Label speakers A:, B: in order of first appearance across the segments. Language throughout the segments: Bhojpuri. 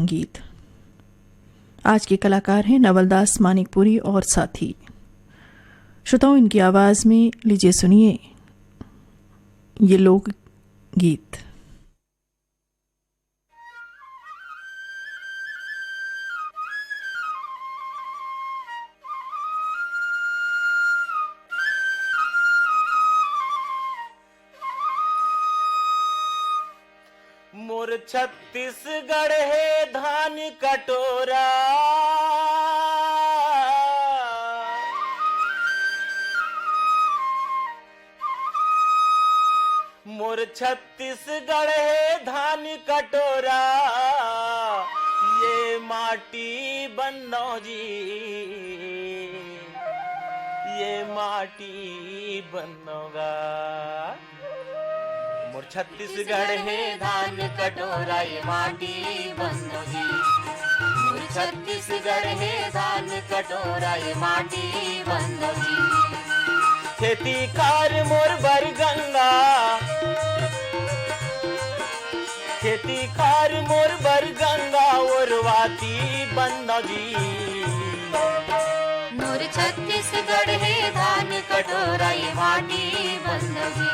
A: संगीत। आज के कलाकार हैं नवलदास मानिकपुरी और साथी। श्रोताओं, इनकी आवाज़ में लीजिए सुनिए ये लोक गीत।
B: मोर छत्तीसगढ़ है धान कटोरा, मोर छत्तीसगढ़ है धान कटोरा, ये माटी बन्नो जी, ये माटी बन्नोगा। मोर छत्तीसगढ़ है धान कटोरा, ये माटी बन्नो जी। मोर छत्तीसगढ़ है धान कटोरा, ये माटी बन्नो जी। खेती कार मोर बर गंगा, खेती कार मोर बर गंगा, ओरवाती बन्नो जी।
C: मोर छत्तीसगढ़ है धान कटोरा, ये माटी बन्नो जी।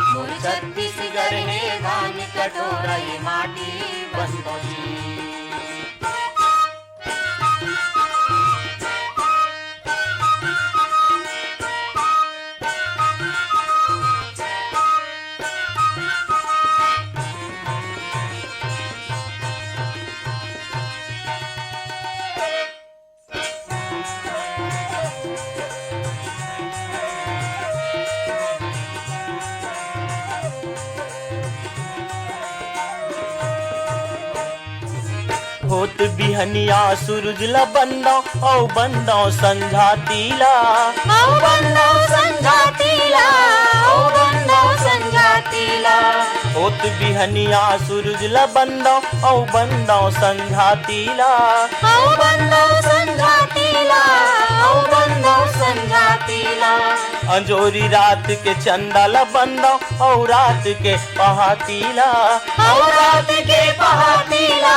C: मोर छत्तीसगढ़ है धान कटोरा, ये माटी बन्नो जी।
B: होत बिहनिया सूरज ला बन्नो औ बन्नो संझा तीला,
C: औ बन्नो संझा तीला, औ बन्नो संझा तीला।
B: होत बिहनिया सूरज ला बन्नो औ बन्नो संझा तीला,
C: औ बन्नो संझा तीला, औ बन्नो संझा तीला।
B: अंजोरी रात के चंदा ला बन्नो औ रात के पहातीला,
C: औ रात के पहातीला,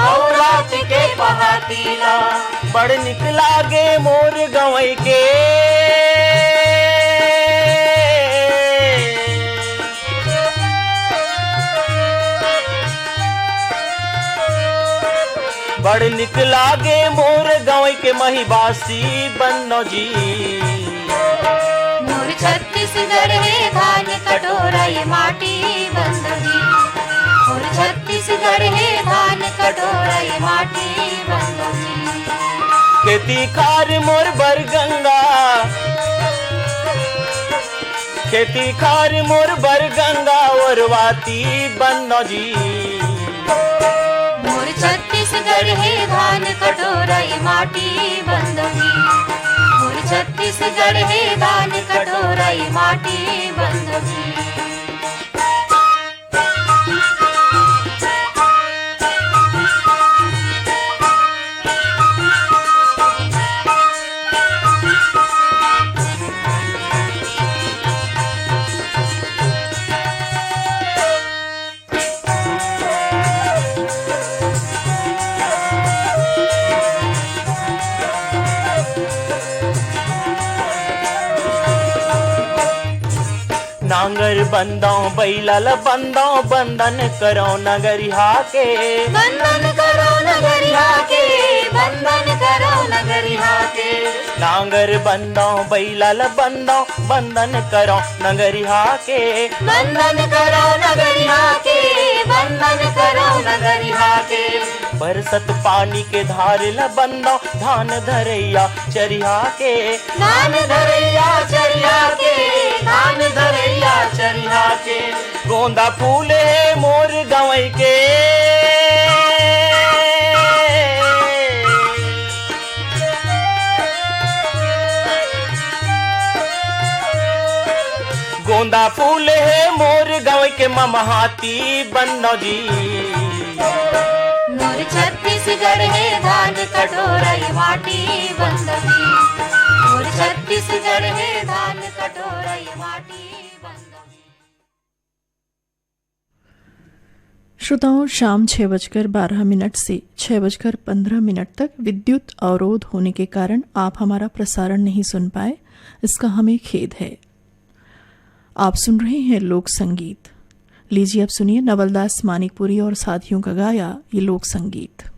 C: औ रात के पहातीला।
B: बड़ निक लागे मोर गवई के, बड़ निक लागे मोर गवई के महिबासी बन्नो जी।
C: मोर छत्तीसगढ़ है धान कटोरा, ये माटी बन्नो जी। मोर छत्तीसगढ़ है धान कटोरा, ये माटी बन्नो जी।
B: खेती खार मोर बर गंगा, खेती खार मोर बर गंगा, ओरवाती बन्नो जी।
C: मोर छत्तीसगढ़ है धान कटोरा, ये माटी बन्नो जी। मोर छत्तीसगढ़ है धान कटोरा, ये माटी बन्नो जी।
B: नांगर बंदो बैला ला बंदो, बंधन करो नगरिया के,
C: बंधन करो नगरिया के, बंधन करो नगरिया के।
B: नांगर बंदो बैला ला बंदो, बंधन करो नगरिया के,
C: बंधन करो नगरिया के, बंधन करो नगरिया के।
B: बरसत पानी के धार ला बंदो, धान धरैया चरिया के,
C: धान धरैया चरिया के, धान धरैया चरिया के।
B: गोंदा फूल है मोर गवई के, गोंदा फूल है मोर गवई के, ममहाती बन्नो जी।
C: मोर छत्तीसगढ़ है धान कटोरा, ये माटी बन्नो जी। मोर छत्तीसगढ़ है धान कटोरा, ये माटी बन्नो जी।
A: श्रोताओं, शाम 6:12 से 6:15 तक विद्युत अवरोध होने के कारण आप हमारा प्रसारण नहीं सुन पाए, इसका हमें खेद है। आप सुन रहे हैं लोक संगीत। लीजिए अब सुनिए नवलदास मानिकपुरी और साथियों का गाया ये लोक संगीत।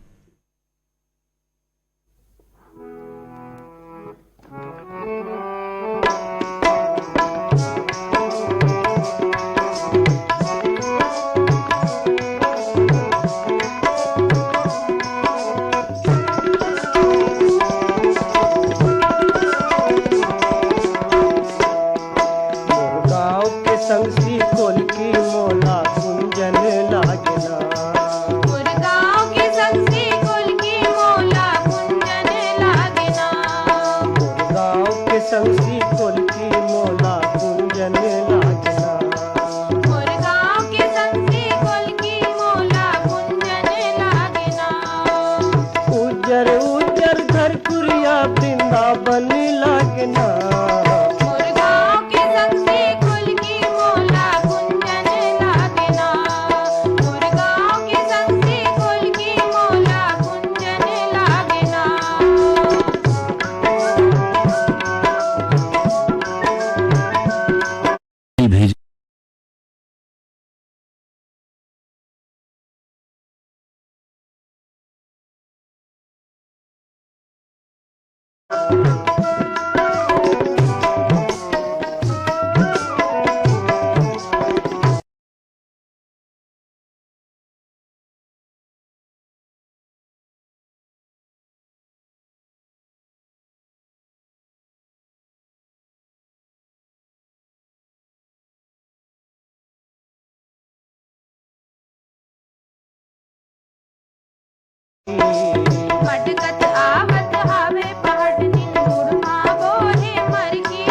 C: मटकत आवत हावे पहाड़ नीलूर मावो हे मरकी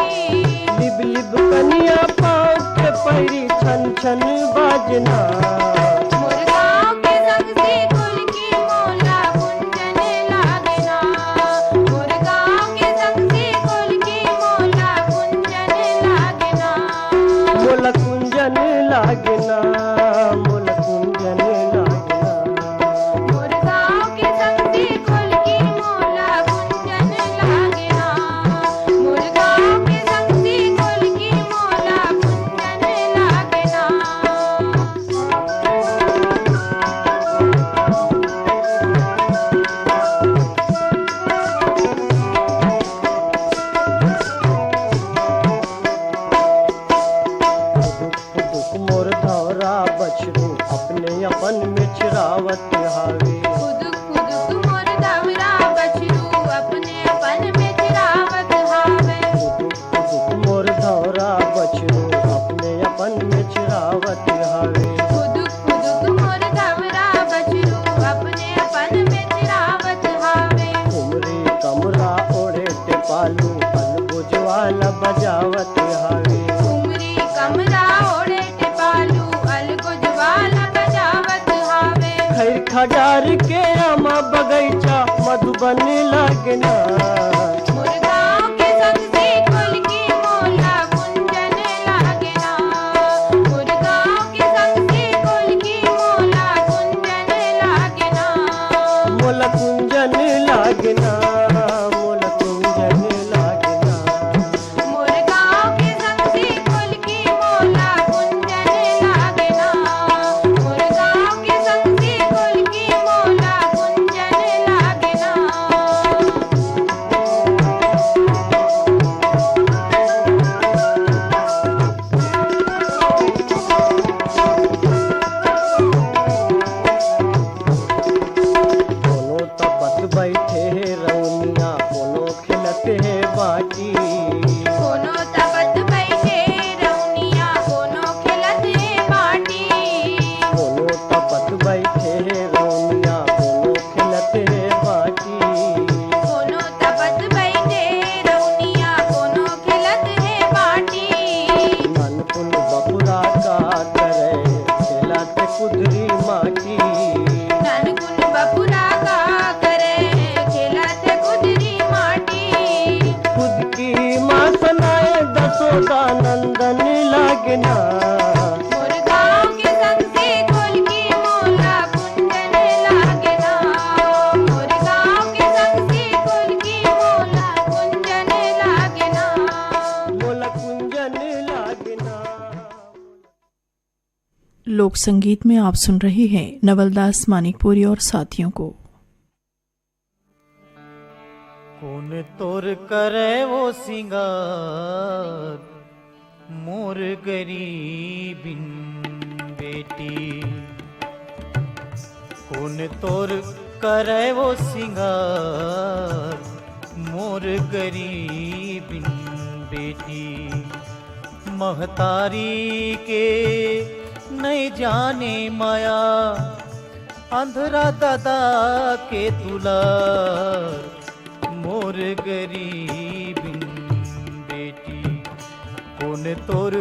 D: लिब लिब कनिया पाँव के पैरी छन छन बाजना
C: मुर्गाओं के संग से कुल की मोला कुंजन लागना मुर्गाओं के संग से कुल की मोला कुंजन लागना
D: मोला कुंजन लागना मोला कुंजन लागना
C: मुर्गाओं के संग से कुल की मोला कुंजन लागना मुर्गाओं के संग से कुल की मोला कुंजन लागना।
D: दुख मोर धौरा बछरू अपने अपन में चिरावत हावे
C: खुद खुद मोर दवरा बछरू अपने अपन में चिरावत हावे
D: दुख मोर धौरा बछरू अपने अपन में चिरावत हावे
C: खुद खुद मोर दवरा बछरू अपने अपन में चिरावत हावे
D: उमरी कमरा ओढ़े ते पालू अलगुज वाला बजावत हावे
C: उमरी कमरा ओढ़े टिपालू अलगुज वाला बजावत हावे
D: खैर खडार के आमा बगैचा मधुबन लागना
C: मुर्गाओं के संग से कुल की मोला कुंजन लागना मुर्गाओं के संग से कुल की मोला कुंजन लागना
D: मोला कुंजन लागना मोला कुंजन लागना
C: मुर्गाओं के संग से कुल की मोला कुंजन लागना मुर्गाओं के संग से कुल की मोला कुंजन लागना।
A: लोक संगीत में आप सुन रहे हैं नवलदास मानिकपुरी और साथियों को।
D: कौन तोर करे वो सिंगार मोर गरीबिन बेटी, कौन तोर करे वो सिंगार मोर गरीबिन बेटी। महतारी के नहीं जाने माया, अंधरा दादा के दुलार मोर गरीबिन बेटी। कौन तोर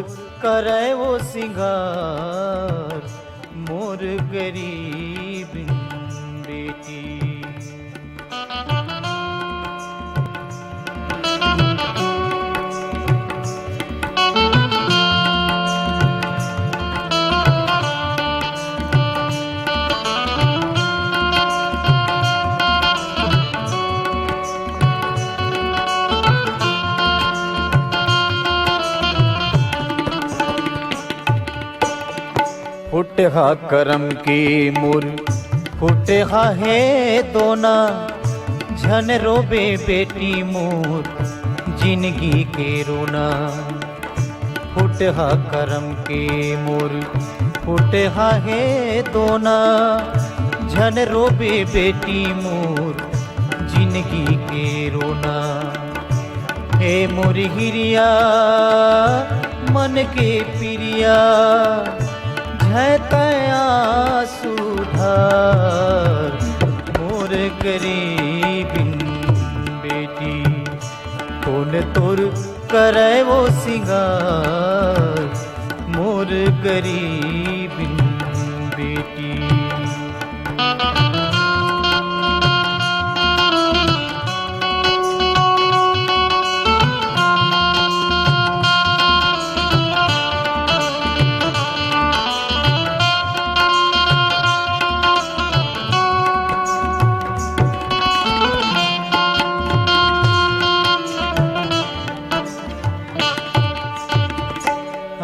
D: करे वो सिंगार मोर गरीबिन बेटी। फुटे हा करम की मुर फुटे हा है दोना, झन रोबे बेटी मोर जिंदगी के रोना। फुटे हा करम के मुर फुटे हा है दोना, झन रोबे बेटी मोर जिंदगी के रोना। हे मोर हिरिया मन के पिरिया, तया सुधार मोर गरीबिन बेटी। कौन तोर करे वो सिंगार मोर गरीबिन बेटी।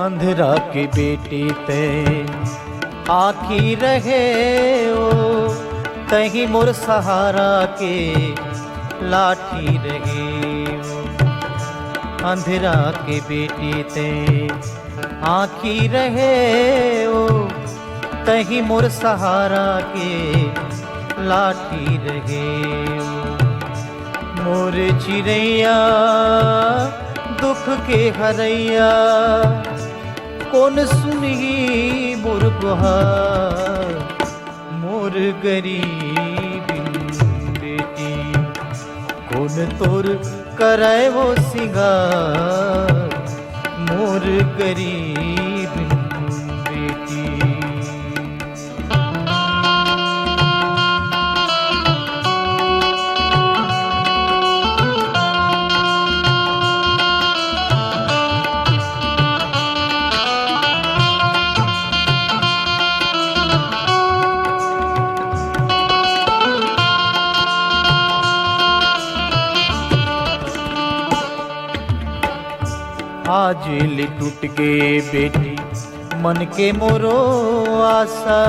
D: अंधरा की बेटी ते आखी रहे ओ, तही मोर सहारा के लाठी रहे ओ। अंधरा की बेटी ते आखी रहे ओ, तही मोर सहारा के लाठी रहे ओ। मोर चिड़ैया दुख के हरैया, कौन सुनही मोर गुहार मोर गरीबिन बेटी। कौन तोर करे वो सिंगार मोर गरीबिन बेटी। आज ले टूट के बेटी मन के मोरो आशा,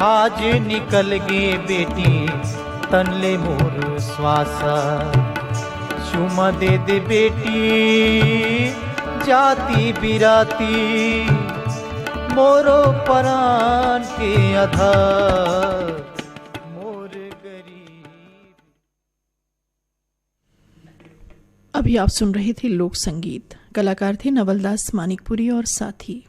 D: आज निकल गे बेटी तन ले मोर श्वासा। चुमा दे दे बेटी जाती बिराती, मोरो परान के आधार मोर गरीब।
A: अभी आप सुन रहे थे लोक संगीत, कलाकार थे नवलदास मानिकपुरी और साथी।